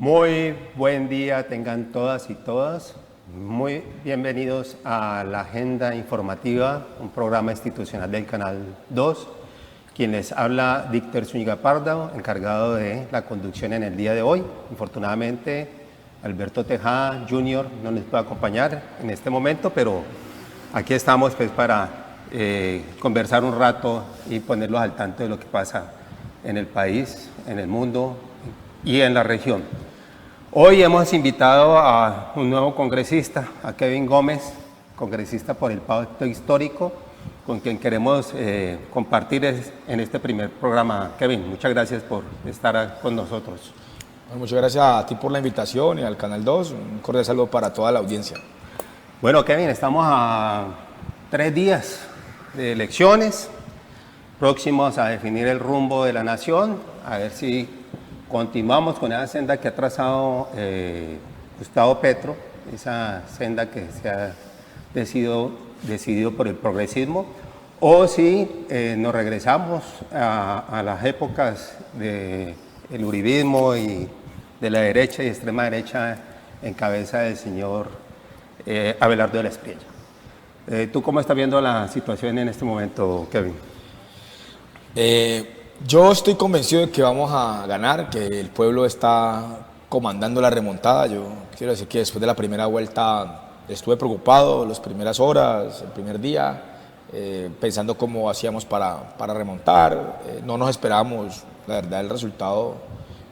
Muy buen día tengan todas y todas. Muy bienvenidos a la Agenda Informativa, un programa institucional del Canal 2. Quien les habla, Víctor Zúñiga Pardo, encargado de la conducción en el día de hoy. Infortunadamente, Alberto Tejada Jr. no nos puede acompañar en este momento, pero aquí estamos pues, para conversar un rato y ponerlos al tanto de lo que pasa en el país, en el mundo y en la región. Hoy hemos invitado a un nuevo congresista, a Kevin Gómez, congresista por el Pacto Histórico, con quien queremos compartir en este primer programa. Kevin, muchas gracias por estar con nosotros. Bueno, muchas gracias a ti por la invitación y al Canal 2. Un cordial saludo para toda la audiencia. Bueno, Kevin, estamos a 3 días de elecciones, próximos a definir el rumbo de la nación, a ver si continuamos con esa senda que ha trazado Gustavo Petro, esa senda que se ha decidido por el progresismo, o si nos regresamos a las épocas del uribismo y de la derecha y extrema derecha en cabeza del señor Abelardo de la Espriella. ¿Tú cómo estás viendo la situación en este momento, Kevin? Yo estoy convencido de que vamos a ganar, que el pueblo está comandando la remontada. Yo quiero decir que después de la primera vuelta estuve preocupado las primeras horas, el primer día, pensando cómo hacíamos para remontar. No nos esperábamos, la verdad, el resultado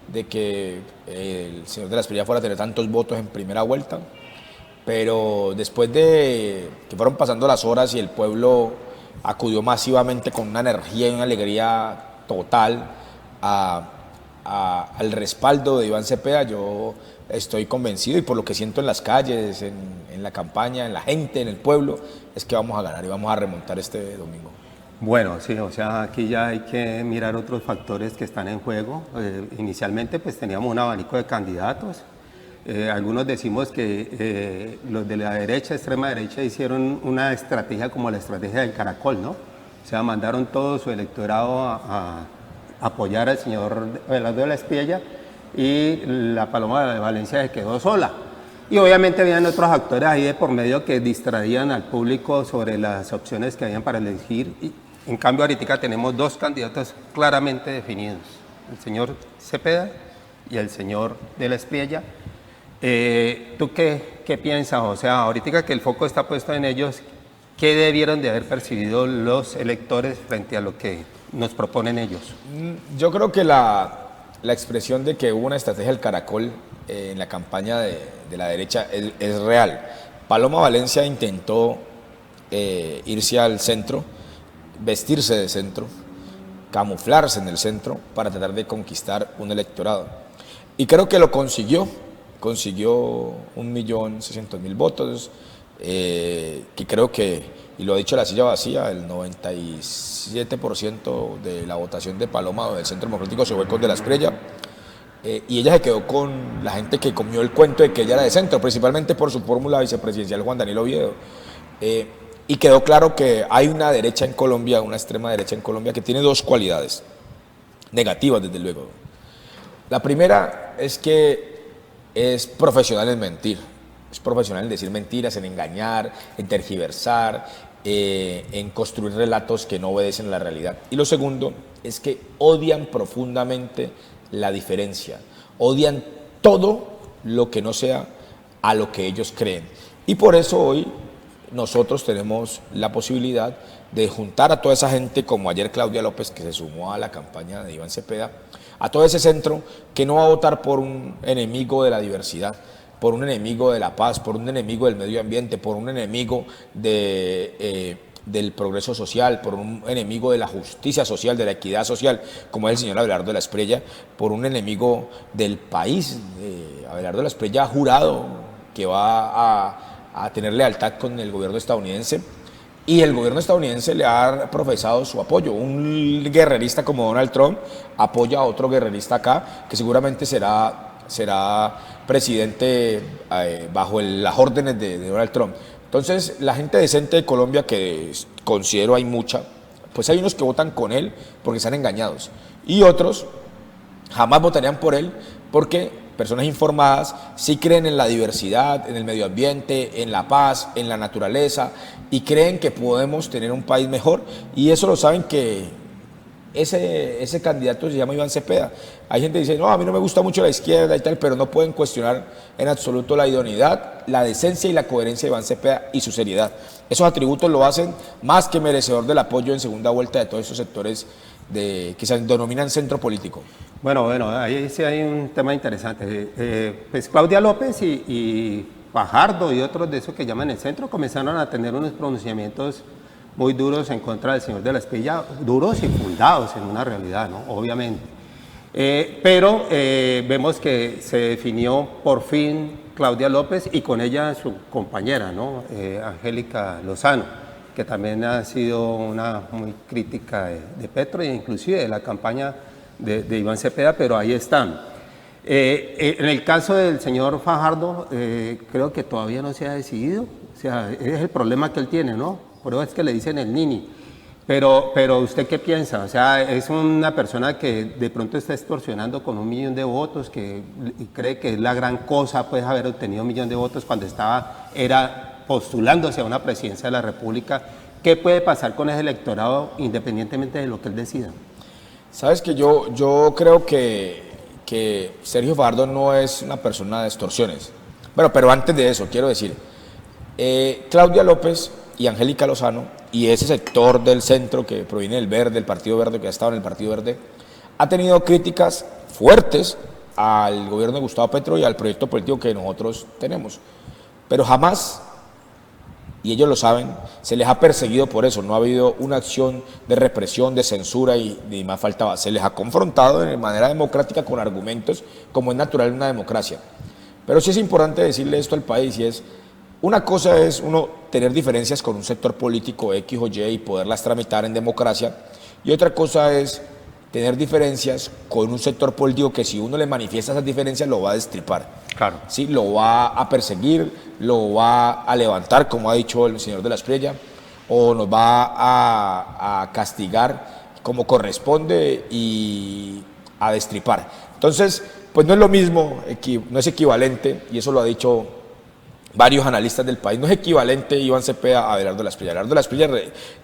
de que el señor de la Espriella fuera a tener tantos votos en primera vuelta. Pero después de que fueron pasando las horas y el pueblo acudió masivamente con una energía y una alegría total al respaldo de Iván Cepeda, yo estoy convencido, y por lo que siento en las calles, en la campaña, en la gente, en el pueblo, es que vamos a ganar y vamos a remontar este domingo. Bueno, sí, o sea, aquí ya hay que mirar otros factores que están en juego. Inicialmente pues teníamos un abanico de candidatos. Algunos decimos que los de la derecha, extrema derecha, hicieron una estrategia como la estrategia del caracol, ¿no? O sea, mandaron todo su electorado a apoyar al señor Abelardo de la Espriella y la Paloma de Valencia se quedó sola. Y obviamente habían otros actores ahí de por medio que distraían al público sobre las opciones que habían para elegir. Y, en cambio, ahorita tenemos dos candidatos claramente definidos, el señor Cepeda y el señor de la Espriella. ¿Tú qué piensas? O sea, ahorita que el foco está puesto en ellos, ¿qué debieron de haber percibido los electores frente a lo que nos proponen ellos? Yo creo que la expresión de que hubo una estrategia del caracol en la campaña de la derecha es real. Paloma Valencia intentó irse al centro, vestirse de centro, camuflarse en el centro para tratar de conquistar un electorado. Y creo que lo consiguió 1.600.000 votos, que creo que, y lo ha dicho la silla vacía, el 97% de la votación de Paloma del Centro Democrático se fue con de la Espriella, y ella se quedó con la gente que comió el cuento de que ella era de centro, principalmente por su fórmula vicepresidencial Juan Daniel Oviedo. Y quedó claro que hay una derecha en Colombia, una extrema derecha en Colombia, que tiene dos cualidades negativas, desde luego. La primera es que es profesional en mentir, es profesional en decir mentiras, en engañar, en tergiversar, en construir relatos que no obedecen a la realidad. Y lo segundo es que odian profundamente la diferencia, odian todo lo que no sea a lo que ellos creen. Y por eso hoy nosotros tenemos la posibilidad de juntar a toda esa gente, como ayer Claudia López, que se sumó a la campaña de Iván Cepeda, a todo ese centro que no va a votar por un enemigo de la diversidad, por un enemigo de la paz, por un enemigo del medio ambiente, por un enemigo del progreso social, por un enemigo de la justicia social, de la equidad social, como es el señor Abelardo de la Espriella, por un enemigo del país. Abelardo de la Espriella ha jurado que va a tener lealtad con el gobierno estadounidense, y el gobierno estadounidense le ha profesado su apoyo. Un guerrerista como Donald Trump apoya a otro guerrerista acá, que seguramente será presidente bajo las órdenes de Donald Trump. Entonces, la gente decente de Colombia, que considero hay mucha, pues hay unos que votan con él porque están engañados, y otros jamás votarían por él porque personas informadas, sí creen en la diversidad, en el medio ambiente, en la paz, en la naturaleza, y creen que podemos tener un país mejor, y eso lo saben que ese candidato se llama Iván Cepeda. Hay gente que dice, no, a mí no me gusta mucho la izquierda y tal, pero no pueden cuestionar en absoluto la idoneidad, la decencia y la coherencia de Iván Cepeda y su seriedad. Esos atributos lo hacen más que merecedor del apoyo en segunda vuelta de todos esos sectores que se denominan centro político. Bueno, ahí sí hay un tema interesante. Pues Claudia López y Fajardo y otros de esos que llaman el centro comenzaron a tener unos pronunciamientos muy duros en contra del señor de la Espriella, duros y fundados en una realidad, ¿no? Obviamente. Pero vemos que se definió por fin Claudia López y con ella su compañera, ¿no? Angélica Lozano, que también ha sido una muy crítica de Petro e inclusive de la campaña de Iván Cepeda, pero ahí están. En el caso del señor Fajardo, creo que todavía no se ha decidido, o sea, es el problema que él tiene, ¿no? Por eso es que le dicen el Nini. Pero ¿usted qué piensa? O sea, es una persona que de pronto está extorsionando con 1 millón de votos, que cree que es la gran cosa, pues, haber obtenido 1 millón de votos cuando era postulándose a una presidencia de la República. ¿Qué puede pasar con ese electorado independientemente de lo que él decida? Sabes que yo creo que Sergio Fajardo no es una persona de extorsiones. Bueno, pero antes de eso, quiero decir, Claudia López y Angélica Lozano y ese sector del centro que proviene del Verde, del Partido Verde, que ha estado en el Partido Verde, ha tenido críticas fuertes al gobierno de Gustavo Petro y al proyecto político que nosotros tenemos. Pero jamás, y ellos lo saben, se les ha perseguido por eso, no ha habido una acción de represión, de censura y ni más faltaba. Se les ha confrontado de manera democrática con argumentos, como es natural en una democracia. Pero sí es importante decirle esto al país, y es, una cosa es uno tener diferencias con un sector político X o Y y poderlas tramitar en democracia, y otra cosa es tener diferencias con un sector político que si uno le manifiesta esas diferencias lo va a destripar. Claro. ¿Sí? Lo va a perseguir, lo va a levantar, como ha dicho el señor de la Espriella, o nos va a castigar como corresponde y a destripar. Entonces, pues no es lo mismo, no es equivalente, y eso lo ha dicho varios analistas del país, no es equivalente Iván Cepeda a Abelardo Lasprilla. Abelardo Lasprilla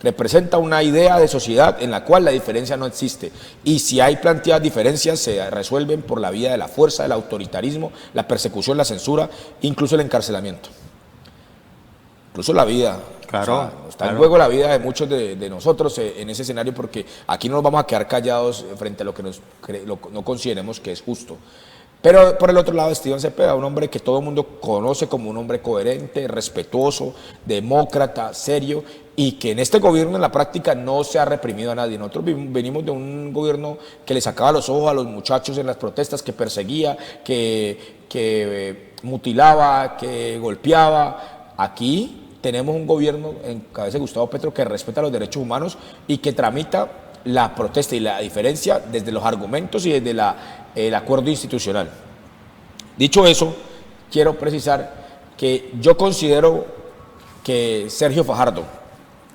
representa una idea de sociedad en la cual la diferencia no existe, y si hay planteadas diferencias se resuelven por la vía de la fuerza, del autoritarismo, la persecución, la censura, incluso el encarcelamiento, incluso la vida. Claro, o sea, está en juego la vida de muchos de nosotros en ese escenario, porque aquí no nos vamos a quedar callados frente a lo que no consideremos que es justo. Pero por el otro lado, Iván Cepeda, un hombre que todo el mundo conoce como un hombre coherente, respetuoso, demócrata, serio, y que en este gobierno en la práctica no se ha reprimido a nadie. Nosotros venimos de un gobierno que le sacaba los ojos a los muchachos en las protestas, que perseguía, que mutilaba, que golpeaba. Aquí tenemos un gobierno en cabeza de Gustavo Petro que respeta los derechos humanos y que tramita la protesta y la diferencia desde los argumentos y desde el acuerdo institucional. Dicho eso, quiero precisar que yo considero que Sergio Fajardo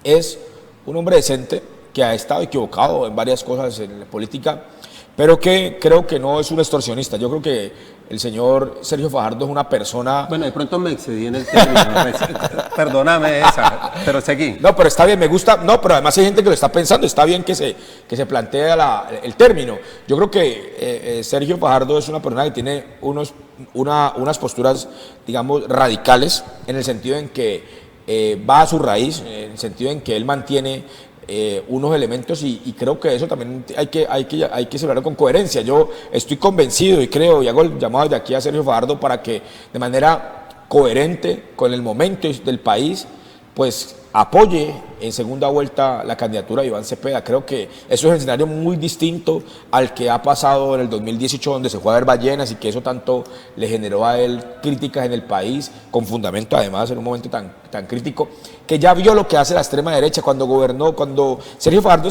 es un hombre decente, que ha estado equivocado en varias cosas en la política, pero que creo que no es un extorsionista. Yo creo que el señor Sergio Fajardo es una persona... Bueno, de pronto me excedí en el término, perdóname esa, pero seguí. No, pero está bien, me gusta, no, pero además hay gente que lo está pensando, está bien que se plantea el término. Yo creo que Sergio Fajardo es una persona que tiene unas posturas, digamos, radicales, en el sentido en que va a su raíz, en el sentido en que él mantiene unos elementos y creo que eso también hay que celebrarlo con coherencia. Yo estoy convencido y creo, y hago el llamado de aquí a Sergio Fajardo para que de manera coherente con el momento del país, pues apoye en segunda vuelta la candidatura de Iván Cepeda. Creo que eso es un escenario muy distinto al que ha pasado en el 2018, donde se fue a ver ballenas y que eso tanto le generó a él críticas en el país, con fundamento además en un momento tan crítico, que ya vio lo que hace la extrema derecha cuando gobernó, cuando Sergio Fajardo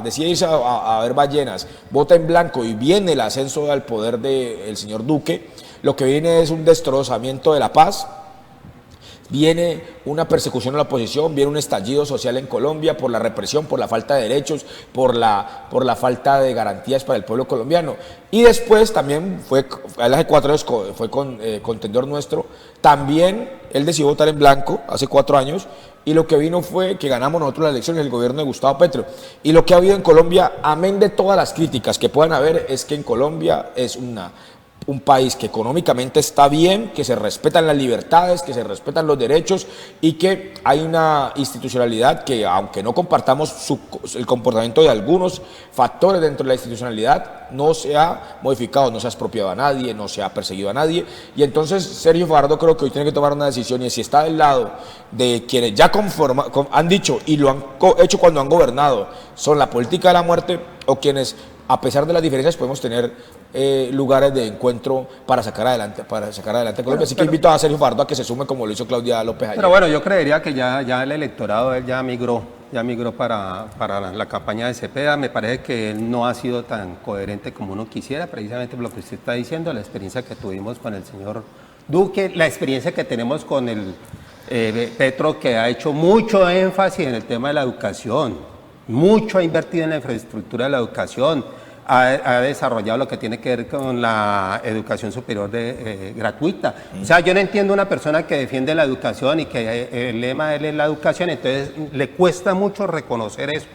decide irse a ver ballenas, vota en blanco y viene el ascenso al poder del señor Duque. Lo que viene es un destrozamiento de la paz, viene una persecución a la oposición, viene un estallido social en Colombia por la represión, por la falta de derechos, por la falta de garantías para el pueblo colombiano. Y después también hace 4 años fue contendor nuestro, también él decidió votar en blanco hace 4 años, y lo que vino fue que ganamos nosotros las elecciones, el gobierno de Gustavo Petro. Y lo que ha habido en Colombia, amén de todas las críticas que puedan haber, es que en Colombia es un país que económicamente está bien, que se respetan las libertades, que se respetan los derechos y que hay una institucionalidad que, aunque no compartamos el comportamiento de algunos factores dentro de la institucionalidad, no se ha modificado, no se ha expropiado a nadie, no se ha perseguido a nadie. Y entonces Sergio Fajardo creo que hoy tiene que tomar una decisión, y si está del lado de quienes ya han dicho y lo han hecho cuando han gobernado, son la política de la muerte, o quienes, a pesar de las diferencias, podemos tener lugares de encuentro para sacar adelante Colombia. Así que invito a Sergio Fajardo a que se sume como lo hizo Claudia López ayer. Pero bueno, yo creería que ya el electorado él ya migró para la campaña de Cepeda. Me parece que él no ha sido tan coherente como uno quisiera, precisamente por lo que usted está diciendo, la experiencia que tuvimos con el señor Duque, la experiencia que tenemos con el Petro, que ha hecho mucho énfasis en el tema de la educación, mucho ha invertido en la infraestructura de la educación, ha desarrollado lo que tiene que ver con la educación superior gratuita. O sea, yo no entiendo una persona que defiende la educación y que el lema de él es la educación, entonces le cuesta mucho reconocer eso,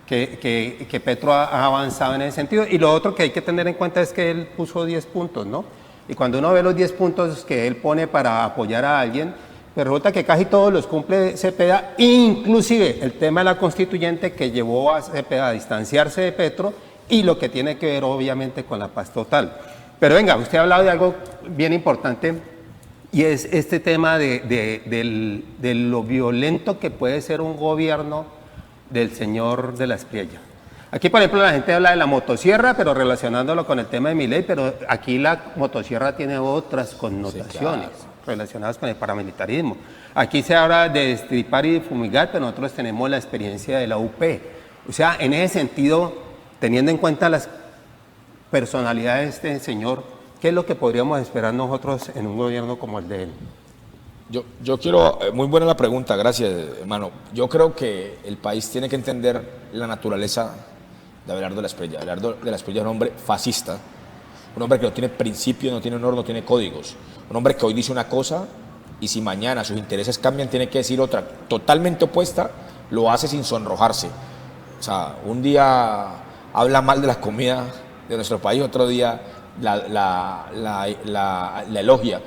que Petro ha avanzado en ese sentido. Y lo otro que hay que tener en cuenta es que él puso 10 puntos, ¿no? Y cuando uno ve los 10 puntos que él pone para apoyar a alguien, pues resulta que casi todos los cumple Cepeda, inclusive el tema de la constituyente, que llevó a Cepeda a distanciarse de Petro, y lo que tiene que ver obviamente con la paz total. Pero venga, usted ha hablado de algo bien importante, y es este tema de lo violento que puede ser un gobierno del señor de la Espriella. Aquí, por ejemplo, la gente habla de la motosierra, pero relacionándolo con el tema de Milei, pero aquí la motosierra tiene otras connotaciones, sí, claro, relacionadas con el paramilitarismo. Aquí se habla de destripar y de fumigar, pero nosotros tenemos la experiencia de la UP. O sea, en ese sentido, teniendo en cuenta las personalidades de este señor, ¿qué es lo que podríamos esperar nosotros en un gobierno como el de él? Yo quiero, muy buena la pregunta, gracias, hermano. Yo creo que el país tiene que entender la naturaleza de Abelardo de la Espriella. Abelardo de la Espriella es un hombre fascista, un hombre que no tiene principios, no tiene honor, no tiene códigos, un hombre que hoy dice una cosa y si mañana sus intereses cambian tiene que decir otra totalmente opuesta, lo hace sin sonrojarse. O sea, un día habla mal de la comida de nuestro país, otro día la elogia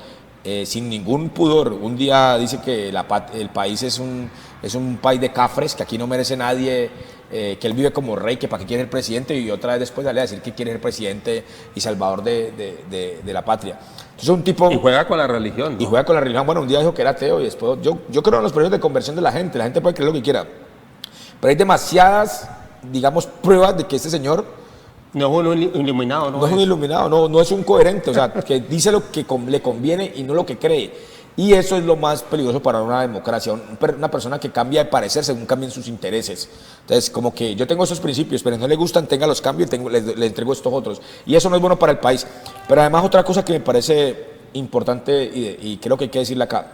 sin ningún pudor. Un día dice que el país es un país de cafres, que aquí no merece nadie, que él vive como rey, que para qué quiere ser presidente, y otra vez después sale a decir que quiere ser presidente y salvador de la patria. Entonces un tipo... Y juega con la religión, ¿no? Y juega con la religión. Bueno, un día dijo que era ateo y después... Yo creo en los procesos de conversión de la gente puede creer lo que quiera. Pero hay demasiadas, digamos, pruebas de que este señor no es un iluminado, no es un iluminado, no es un coherente, o sea, que dice lo que le conviene y no lo que cree. Y eso es lo más peligroso para una democracia, una persona que cambia de parecer según cambien sus intereses. Entonces, como que yo tengo esos principios, pero no le gustan, tenga los cambios y le entrego estos otros. Y eso no es bueno para el país. Pero además otra cosa que me parece importante y creo que hay que decirle acá.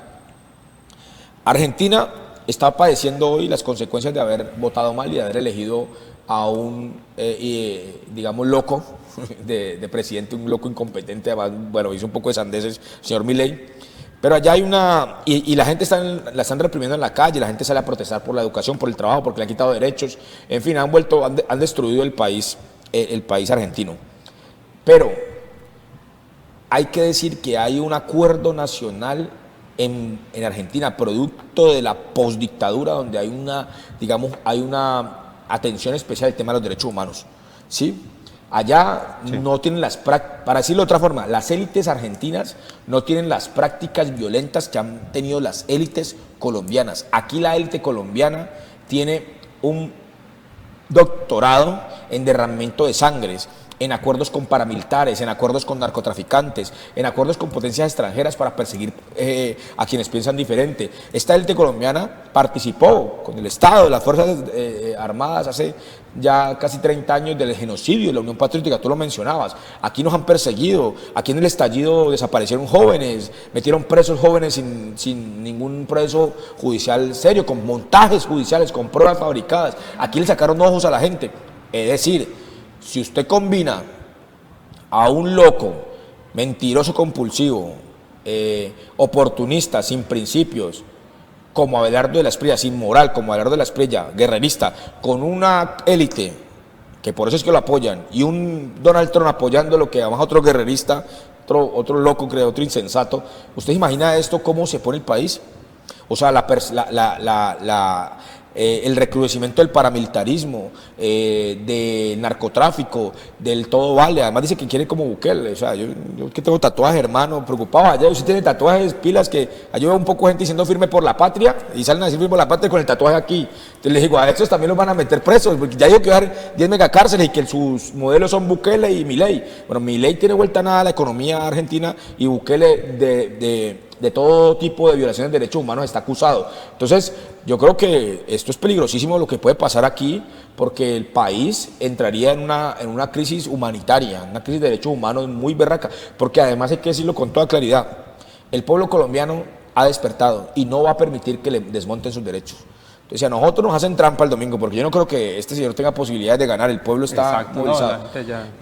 Argentina está padeciendo hoy las consecuencias de haber votado mal y de haber elegido a un, digamos, loco de presidente, un loco incompetente, bueno, hizo un poco de sandeces, señor Milei, pero allá hay y la gente la están reprimiendo en la calle, la gente sale a protestar por la educación, por el trabajo, porque le han quitado derechos, en fin, han destruido el país argentino. Pero hay que decir que hay un acuerdo nacional en Argentina, producto de la postdictadura, donde hay una atención especial al tema de los derechos humanos, ¿sí? Allá sí. No tienen para decirlo de otra forma, las élites argentinas no tienen las prácticas violentas que han tenido las élites colombianas. Aquí la élite colombiana tiene un doctorado en derramamiento de sangres, en acuerdos con paramilitares, en acuerdos con narcotraficantes, en acuerdos con potencias extranjeras para perseguir a quienes piensan diferente. Esta élite colombiana participó con el Estado, las Fuerzas Armadas hace ya casi 30 años del genocidio de la Unión Patriótica, tú lo mencionabas. Aquí nos han perseguido, aquí en el estallido desaparecieron jóvenes, metieron presos jóvenes sin ningún proceso judicial serio, con montajes judiciales, con pruebas fabricadas. Aquí le sacaron ojos a la gente. Es decir, si usted combina a un loco, mentiroso compulsivo, oportunista, sin principios, como Abelardo de la Espriella, sin moral, como Abelardo de la Espriella, guerrerista, con una élite, que por eso es que lo apoyan, y un Donald Trump apoyando lo que además otro guerrerista, otro loco, creo, otro insensato. ¿Usted imagina esto cómo se pone el país? O sea, el recrudecimiento del paramilitarismo, del narcotráfico, del todo vale. Además dice que quiere como Bukele. O sea, yo que tengo tatuajes, hermano, preocupado allá. Usted tiene tatuajes, pilas, que allá veo un poco gente diciendo firme por la patria y salen a decir firme por la patria con el tatuaje aquí. Entonces les digo, a estos también los van a meter presos, porque ya digo que va a haber 10 megacárceles y que sus modelos son Bukele y Milei. Bueno, Milei tiene vuelta a nada a la economía argentina y Bukele de todo tipo de violaciones de derechos humanos está acusado. Entonces, yo creo que esto es peligrosísimo lo que puede pasar aquí, porque el país entraría en una crisis humanitaria, una crisis de derechos humanos muy berraca, porque además hay que decirlo con toda claridad, el pueblo colombiano ha despertado y no va a permitir que le desmonten sus derechos. Entonces, a nosotros nos hacen trampa el domingo, porque yo no creo que este señor tenga posibilidades de ganar, el pueblo está movilizado.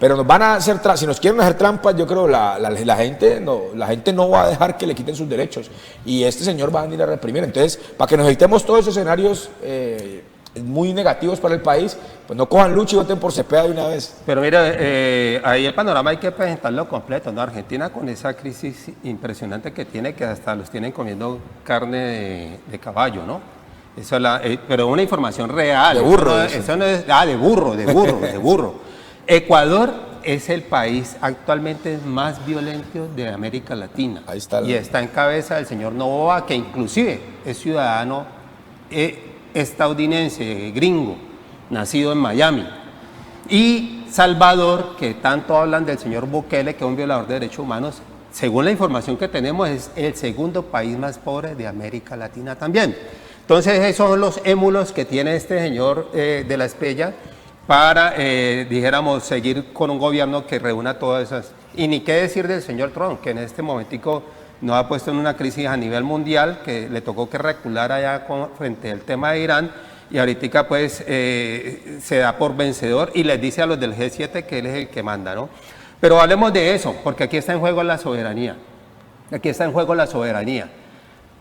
Pero nos van a hacer trampa, si nos quieren hacer trampa, yo creo la gente no va a dejar que le quiten sus derechos, y este señor va a venir a reprimir. Entonces, para que nos evitemos todos esos escenarios muy negativos para el país, pues no cojan lucha y voten por Cepeda de una vez. Pero mira, ahí el panorama hay que presentarlo completo, ¿no? Argentina con esa crisis impresionante que tiene, que hasta los tienen comiendo carne de caballo, ¿no? Eso pero una información real. De burro. Eso no es, de burro. Ecuador es el país actualmente más violento de América Latina. Ahí está. Y está en cabeza del señor Noboa, que inclusive es ciudadano estadounidense, gringo, nacido en Miami. Y Salvador, que tanto hablan del señor Bukele, que es un violador de derechos humanos, según la información que tenemos, es el segundo país más pobre de América Latina también. Entonces, esos son los émulos que tiene este señor de la Espriella para, dijéramos, seguir con un gobierno que reúna todas esas. Y ni qué decir del señor Trump, que en este momentico nos ha puesto en una crisis a nivel mundial, que le tocó que recular allá frente al tema de Irán, y ahorita pues se da por vencedor y les dice a los del G7 que él es el que manda, ¿no? Pero hablemos de eso, porque aquí está en juego la soberanía. Aquí está en juego la soberanía.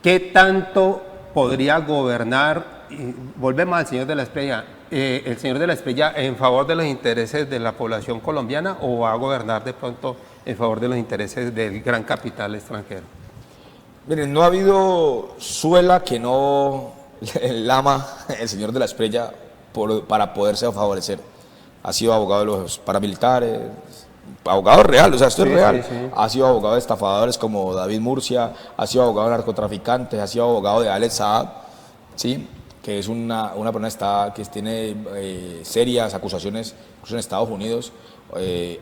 ¿Qué tanto podría gobernar? Y volvemos al señor de la Espriella. ¿El señor de la Espriella en favor de los intereses de la población colombiana o va a gobernar de pronto en favor de los intereses del gran capital extranjero? Miren, no ha habido suela que no lama el señor de la Espriella para poderse favorecer. Ha sido abogado de los paramilitares, abogado real, o sea, esto es real. Sí. Ha sido abogado de estafadores como David Murcia, ha sido abogado de narcotraficantes, ha sido abogado de Alex Saab, ¿sí? Que es una persona que tiene serias acusaciones incluso en Estados Unidos.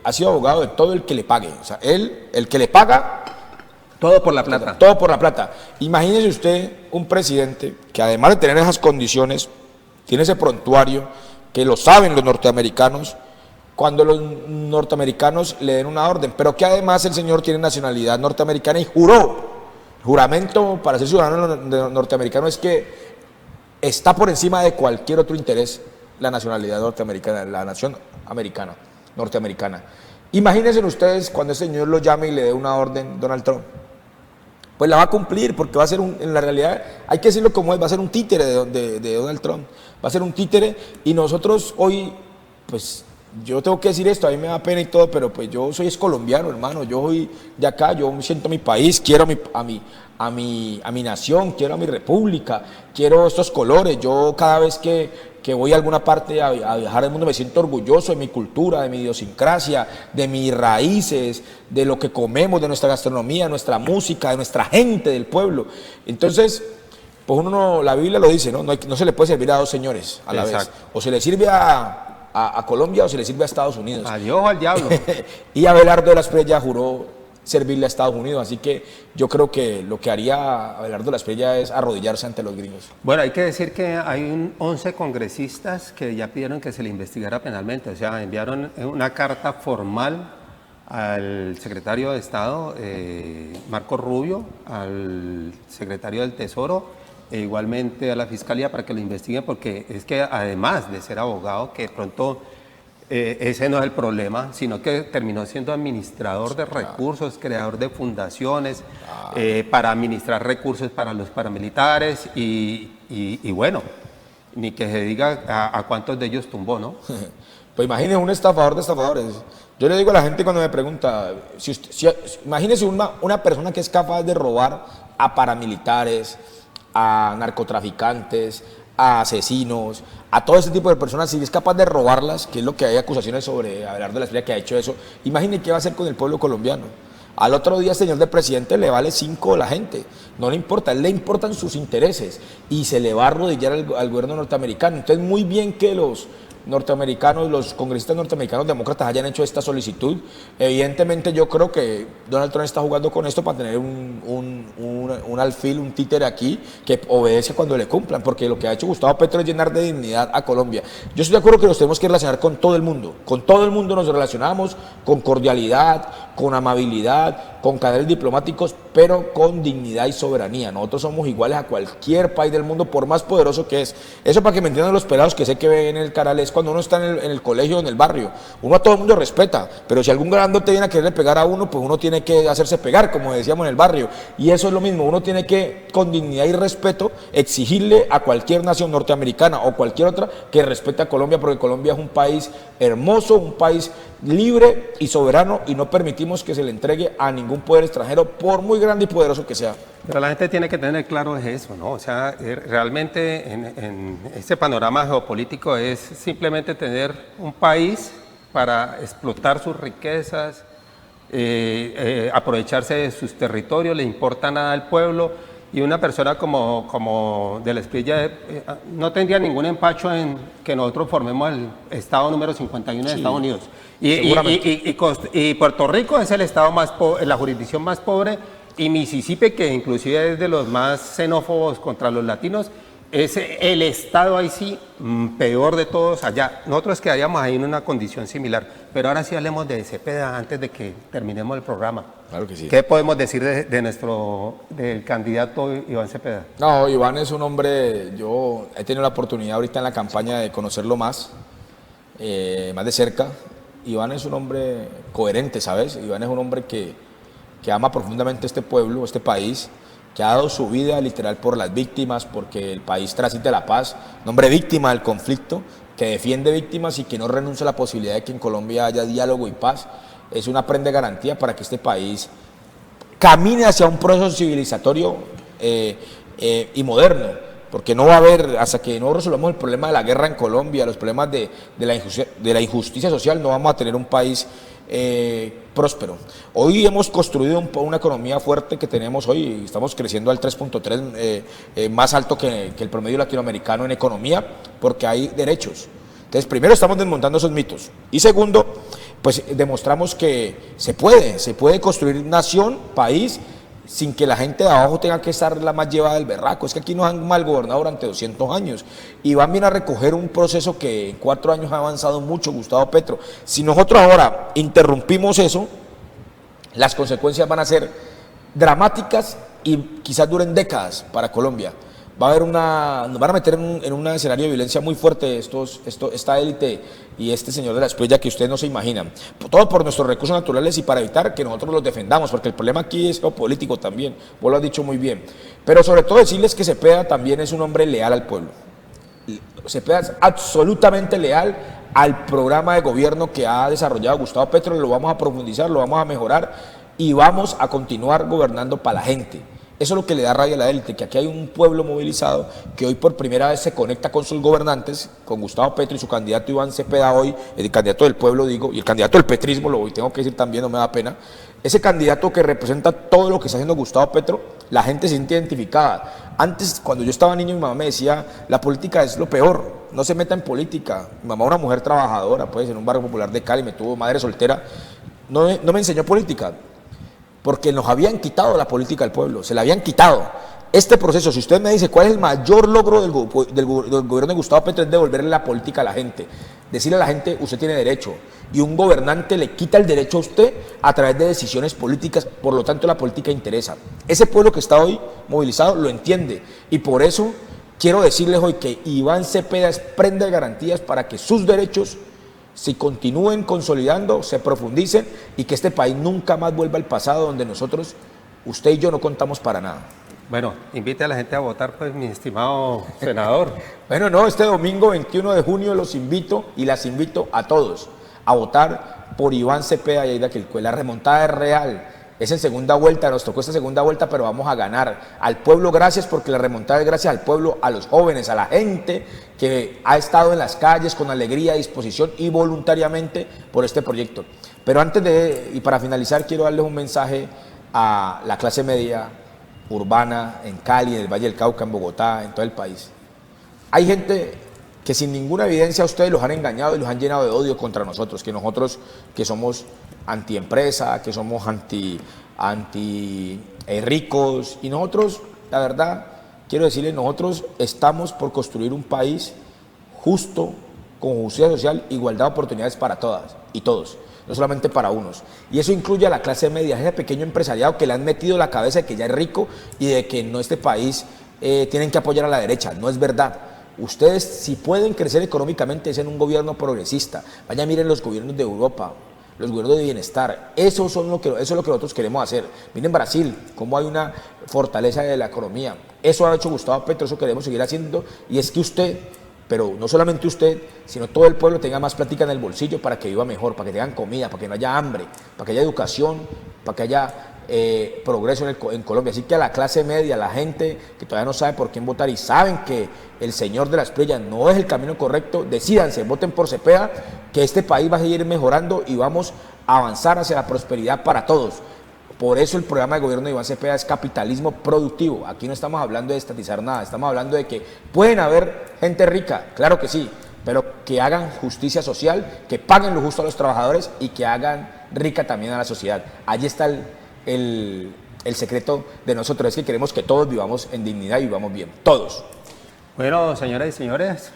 Ha sido abogado de todo el que le pague. O sea, el que le paga... Todo por la plata. Todo por la plata. Imagínese usted un presidente que además de tener esas condiciones, tiene ese prontuario, que lo saben los norteamericanos, cuando los norteamericanos le den una orden, pero que además el señor tiene nacionalidad norteamericana y juró. Juramento para ser ciudadano norteamericano es que está por encima de cualquier otro interés la nacionalidad norteamericana, la nación americana, norteamericana. Imagínense ustedes cuando ese señor lo llame y le dé una orden, Donald Trump. Pues la va a cumplir, porque va a ser en la realidad, hay que decirlo como es, va a ser un títere de Donald Trump. Va a ser un títere, y nosotros hoy, pues, yo tengo que decir esto, a mí me da pena y todo, pero pues yo soy colombiano, hermano, yo soy de acá, yo me siento mi país, quiero a mi nación, quiero a mi república, quiero estos colores. Yo cada vez que voy a alguna parte a viajar al mundo me siento orgulloso de mi cultura, de mi idiosincrasia, de mis raíces, de lo que comemos, de nuestra gastronomía, nuestra música, de nuestra gente, del pueblo. Entonces, pues la Biblia lo dice, ¿no? No se le puede servir a dos señores a la vez. O se le sirve a a Colombia o se le sirve a Estados Unidos. Adiós al diablo. Y Abelardo de la Espriella juró servirle a Estados Unidos, así que yo creo que lo que haría Abelardo de la Espriella es arrodillarse ante los gringos. Bueno, hay que decir que hay 11 congresistas que ya pidieron que se le investigara penalmente, o sea, enviaron una carta formal al secretario de Estado, Marco Rubio, al secretario del Tesoro, e igualmente a la Fiscalía para que lo investiguen, porque es que además de ser abogado, que de pronto ese no es el problema, sino que terminó siendo administrador de recursos, creador de fundaciones, para administrar recursos para los paramilitares y bueno, ni que se diga a cuántos de ellos tumbó, ¿no? Pues imagínese un estafador de estafadores. Yo le digo a la gente cuando me pregunta, imagínese una persona que es capaz de robar a paramilitares, a narcotraficantes, a asesinos, a todo ese tipo de personas, si es capaz de robarlas, que es lo que hay acusaciones sobre Abelardo de la Espriella que ha hecho eso, imagine qué va a hacer con el pueblo colombiano. Al otro día, señor del presidente, le vale 5 la gente, no le importa, a él le importan sus intereses y se le va a arrodillar al gobierno norteamericano. Entonces, muy bien que los norteamericanos, los congresistas norteamericanos demócratas hayan hecho esta solicitud. Evidentemente yo creo que Donald Trump está jugando con esto para tener un alfil, un títere aquí que obedece cuando le cumplan, porque lo que ha hecho Gustavo Petro es llenar de dignidad a Colombia. Yo estoy de acuerdo que nos tenemos que relacionar con todo el mundo nos relacionamos con cordialidad, con amabilidad, con canales diplomáticos, pero con dignidad y soberanía. Nosotros somos iguales a cualquier país del mundo, por más poderoso que es. Eso para que me entiendan los pelados que sé que ven en el canal, es cuando uno está en el colegio, en el barrio. Uno a todo el mundo respeta, pero si algún grandote viene a quererle pegar a uno, pues uno tiene que hacerse pegar, como decíamos en el barrio. Y eso es lo mismo, uno tiene que, con dignidad y respeto, exigirle a cualquier nación norteamericana o cualquier otra que respete a Colombia, porque Colombia es un país hermoso, un país libre y soberano, y no permitimos que se le entregue a ningún poder extranjero, por muy grande y poderoso que sea. Pero la gente tiene que tener claro eso, ¿no? O sea, realmente en este panorama geopolítico es simplemente tener un país para explotar sus riquezas, aprovecharse de sus territorios, le importa nada al pueblo, y una persona como de la Espriella no tendría ningún empacho en que nosotros formemos el estado número 51 de Estados Unidos. Y Puerto Rico es el estado más pobre, la jurisdicción más pobre, y Mississippi, que inclusive es de los más xenófobos contra los latinos, es el estado ahí sí peor de todos allá. Nosotros quedaríamos ahí en una condición similar. Pero ahora sí hablemos de Cepeda antes de que terminemos el programa. Claro que sí. ¿Qué podemos decir del candidato Iván Cepeda? No, Iván es un hombre, yo he tenido la oportunidad ahorita en la campaña de conocerlo más de cerca. Iván es un hombre coherente, ¿sabes? Iván es un hombre que ama profundamente este pueblo, este país, que ha dado su vida literal por las víctimas, porque el país transite la paz, un hombre víctima del conflicto, que defiende víctimas y que no renuncia a la posibilidad de que en Colombia haya diálogo y paz. Es una prenda de garantía para que este país camine hacia un proceso civilizatorio y moderno, porque no va a haber, hasta que no resolvamos el problema de la guerra en Colombia, los problemas de la injusticia social, no vamos a tener un país próspero. Hoy hemos construido una economía fuerte que tenemos hoy, estamos creciendo al 3.3, más alto que el promedio latinoamericano en economía, porque hay derechos. Entonces, primero estamos desmontando esos mitos, y segundo, pues demostramos que se puede construir nación, país, sin que la gente de abajo tenga que estar la más llevada del berraco. Es que aquí nos han mal gobernado durante 200 años y van bien a recoger un proceso que en 4 años ha avanzado mucho Gustavo Petro. Si nosotros ahora interrumpimos eso, las consecuencias van a ser dramáticas y quizás duren décadas para Colombia. Nos van a meter en un escenario de violencia muy fuerte esta élite y este señor de la Espriella que ustedes no se imaginan. Todo por nuestros recursos naturales y para evitar que nosotros los defendamos, porque el problema aquí es geopolítico también, vos lo has dicho muy bien. Pero sobre todo decirles que Cepeda también es un hombre leal al pueblo. Cepeda es absolutamente leal al programa de gobierno que ha desarrollado Gustavo Petro, lo vamos a profundizar, lo vamos a mejorar y vamos a continuar gobernando para la gente. Eso es lo que le da rabia a la élite, que aquí hay un pueblo movilizado que hoy por primera vez se conecta con sus gobernantes, con Gustavo Petro y su candidato Iván Cepeda hoy, el candidato del pueblo digo, y el candidato del petrismo, lo tengo que decir también, no me da pena, ese candidato que representa todo lo que está haciendo Gustavo Petro, la gente se siente identificada. Antes, cuando yo estaba niño, mi mamá me decía, la política es lo peor, no se meta en política. Mi mamá, una mujer trabajadora, pues, en un barrio popular de Cali, me tuvo madre soltera, no me enseñó política, porque nos habían quitado la política al pueblo, se la habían quitado. Este proceso, si usted me dice cuál es el mayor logro del gobierno de Gustavo Petro, es devolverle la política a la gente. Decirle a la gente, usted tiene derecho, y un gobernante le quita el derecho a usted a través de decisiones políticas, por lo tanto la política interesa. Ese pueblo que está hoy movilizado lo entiende, y por eso quiero decirles hoy que Iván Cepeda es prenda de garantías para que sus derechos se continúen consolidando, se profundicen, y que este país nunca más vuelva al pasado donde nosotros, usted y yo, no contamos para nada. Bueno, invite a la gente a votar, pues, mi estimado senador. Bueno, no, este domingo 21 de junio los invito y las invito a todos a votar por Iván Cepeda y Aida Quilcue. La remontada es real, es en segunda vuelta, nos tocó esta segunda vuelta, pero vamos a ganar. Al pueblo gracias, porque la remontada es gracias al pueblo, a los jóvenes, a la gente que ha estado en las calles con alegría, disposición y voluntariamente por este proyecto. Pero antes de, y para finalizar, quiero darles un mensaje a la clase media urbana en Cali, en el Valle del Cauca, en Bogotá, en todo el país. Hay gente que sin ninguna evidencia a ustedes los han engañado y los han llenado de odio contra nosotros, que nosotros que somos antiempresa, que somos anti ricos, y nosotros, la verdad, quiero decirles, nosotros estamos por construir un país justo, con justicia social, igualdad de oportunidades para todas y todos, no solamente para unos. Y eso incluye a la clase media, ese pequeño empresariado que le han metido la cabeza de que ya es rico y de que en este país tienen que apoyar a la derecha. No es verdad. Ustedes, si pueden crecer económicamente, es en un gobierno progresista. Vaya, miren los gobiernos de Europa, los gobiernos de bienestar. Eso es lo que nosotros queremos hacer. Miren Brasil, cómo hay una fortaleza de la economía. Eso ha hecho Gustavo Petro, eso queremos seguir haciendo. Y es que usted, pero no solamente usted, sino todo el pueblo tenga más plática en el bolsillo para que viva mejor, para que tengan comida, para que no haya hambre, para que haya educación, para que haya progreso en Colombia. Así que a la clase media, a la gente que todavía no sabe por quién votar y saben que el señor de la Espriella no es el camino correcto, decídanse, voten por Cepeda, que este país va a seguir mejorando y vamos a avanzar hacia la prosperidad para todos. Por eso el programa de gobierno de Iván Cepeda es capitalismo productivo. Aquí no estamos hablando de estatizar nada, estamos hablando de que pueden haber gente rica, claro que sí, pero que hagan justicia social, que paguen lo justo a los trabajadores y que hagan rica también a la sociedad. Allí está el secreto de nosotros, es que queremos que todos vivamos en dignidad y vivamos bien, todos. Bueno, señoras y señores,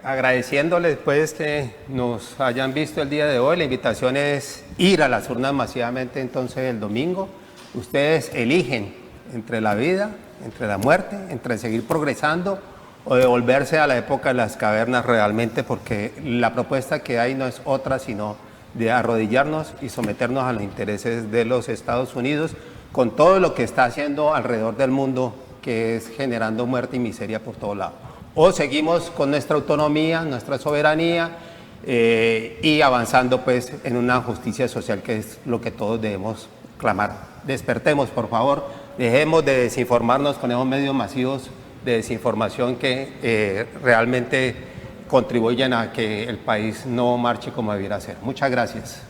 agradeciéndoles pues que nos hayan visto el día de hoy. La invitación es ir a las urnas masivamente entonces el domingo. Ustedes eligen entre la vida, entre la muerte, entre seguir progresando o devolverse a la época de las cavernas realmente, porque la propuesta que hay no es otra sino de arrodillarnos y someternos a los intereses de los Estados Unidos con todo lo que está haciendo alrededor del mundo, que es generando muerte y miseria por todo lado. O seguimos con nuestra autonomía, nuestra soberanía y avanzando pues en una justicia social, que es lo que todos debemos clamar. Despertemos, por favor, dejemos de desinformarnos con esos medios masivos de desinformación que realmente contribuyen a que el país no marche como debiera ser. Muchas gracias.